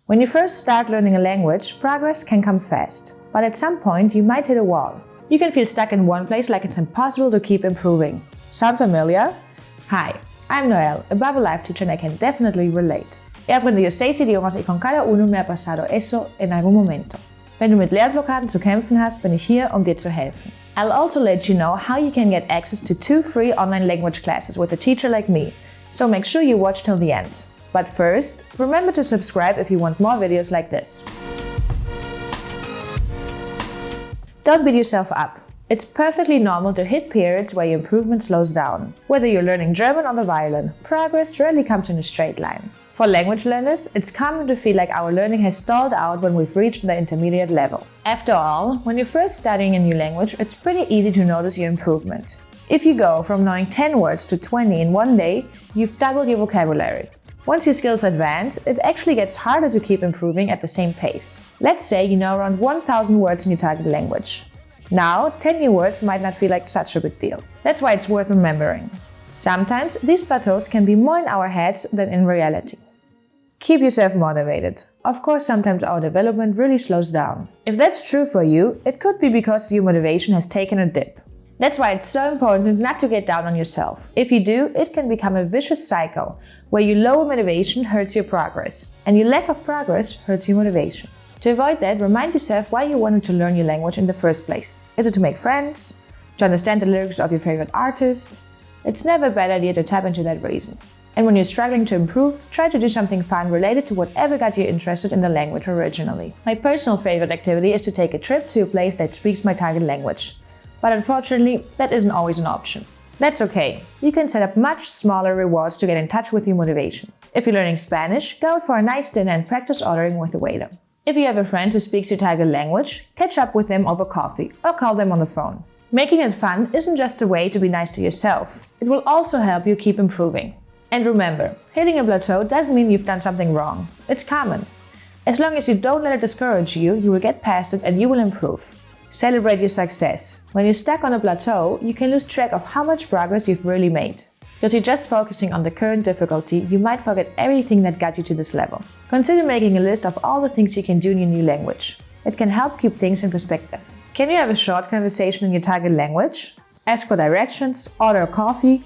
When you first start learning a language, progress can come fast, but at some point you might hit a wall. You can feel stuck in one place like it's impossible to keep improving. Sound familiar? Hi, I'm Noelle, a Babbel life teacher, and I can definitely relate. He aprendido 6 idiomas y con cada uno me ha pasado eso en algún momento. Wenn du mit Lernblockaden zu kämpfen hast, bin ich hier, um dir zu helfen. I'll also let you know how you can get access to 2 free online language classes with a teacher like me, so make sure you watch till the end. But first, remember to subscribe if you want more videos like this. Don't beat yourself up. It's perfectly normal to hit periods where your improvement slows down. Whether you're learning German or the violin, progress rarely comes in a straight line. For language learners, it's common to feel like our learning has stalled out when we've reached the intermediate level. After all, when you're first studying a new language, it's pretty easy to notice your improvement. If you go from knowing 10 words to 20 in one day, you've doubled your vocabulary. Once your skills advance, it actually gets harder to keep improving at the same pace. Let's say you know around 1,000 words in your target language. Now, 10 new words might not feel like such a big deal. That's why it's worth remembering. Sometimes these plateaus can be more in our heads than in reality. Keep yourself motivated. Of course, sometimes our development really slows down. If that's true for you, it could be because your motivation has taken a dip. That's why it's so important not to get down on yourself. If you do, it can become a vicious cycle where your low motivation hurts your progress, and your lack of progress hurts your motivation. To avoid that, remind yourself why you wanted to learn your language in the first place. Is it to make friends? To understand the lyrics of your favorite artist? It's never a bad idea to tap into that reason. And when you're struggling to improve, try to do something fun related to whatever got you interested in the language originally. My personal favorite activity is to take a trip to a place that speaks my target language. But unfortunately, that isn't always an option. That's okay. You can set up much smaller rewards to get in touch with your motivation. If you're learning Spanish, go out for a nice dinner and practice ordering with the waiter. If you have a friend who speaks your target language, catch up with them over coffee or call them on the phone. Making it fun isn't just a way to be nice to yourself. It will also help you keep improving. And remember, hitting a plateau doesn't mean you've done something wrong. It's common. As long as you don't let it discourage you, you will get past it and you will improve. Celebrate your success. When you're stuck on a plateau, you can lose track of how much progress you've really made. Because you're just focusing on the current difficulty, you might forget everything that got you to this level. Consider making a list of all the things you can do in your new language. It can help keep things in perspective. Can you have a short conversation in your target language? Ask for directions, order a coffee.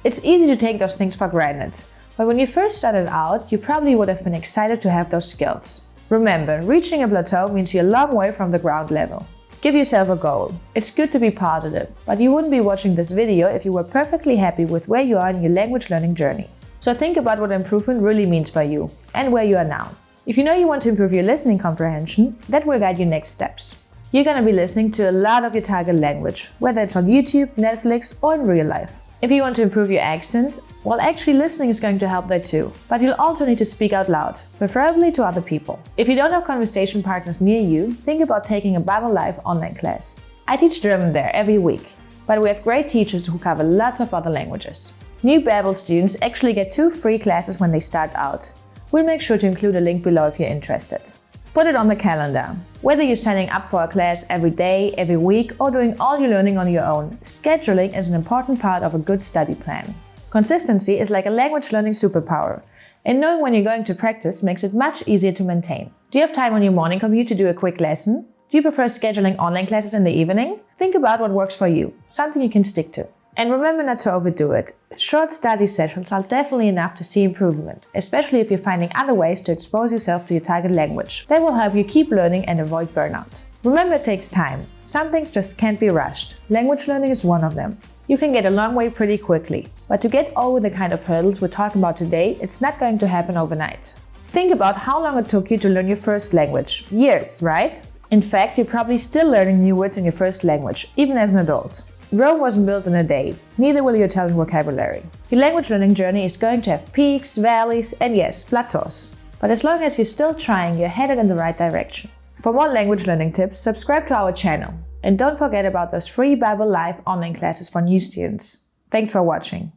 It's easy to take those things for granted. But when you first started out, you probably would have been excited to have those skills. Remember, reaching a plateau means you're a long way from the ground level. Give yourself a goal. It's good to be positive, but you wouldn't be watching this video if you were perfectly happy with where you are in your language learning journey. So think about what improvement really means for you and where you are now. If you know you want to improve your listening comprehension, that will guide your next steps. You're going to be listening to a lot of your target language, whether it's on YouTube, Netflix, or in real life. If you want to improve your accent, well, actually listening is going to help there too. But you'll also need to speak out loud, preferably to other people. If you don't have conversation partners near you, think about taking a Babbel Live online class. I teach German there every week, but we have great teachers who cover lots of other languages. New Babbel students actually get 2 free classes when they start out. We'll make sure to include a link below if you're interested. Put it on the calendar. Whether you're signing up for a class every day, every week, or doing all your learning on your own, scheduling is an important part of a good study plan. Consistency is like a language learning superpower, and knowing when you're going to practice makes it much easier to maintain. Do you have time on your morning commute to do a quick lesson? Do you prefer scheduling online classes in the evening? Think about what works for you, something you can stick to. And remember not to overdo it. Short study sessions are definitely enough to see improvement, especially if you're finding other ways to expose yourself to your target language. That will help you keep learning and avoid burnout. Remember, it takes time. Some things just can't be rushed. Language learning is one of them. You can get a long way pretty quickly, but to get over the kind of hurdles we're talking about today, it's not going to happen overnight. Think about how long it took you to learn your first language. Years, right? In fact, you're probably still learning new words in your first language, even as an adult. Rome wasn't built in a day, neither will your Italian vocabulary. Your language learning journey is going to have peaks, valleys, and yes, plateaus. But as long as you're still trying, you're headed in the right direction. For more language learning tips, subscribe to our channel. And don't forget about those free Babbel Live online classes for new students. Thanks for watching.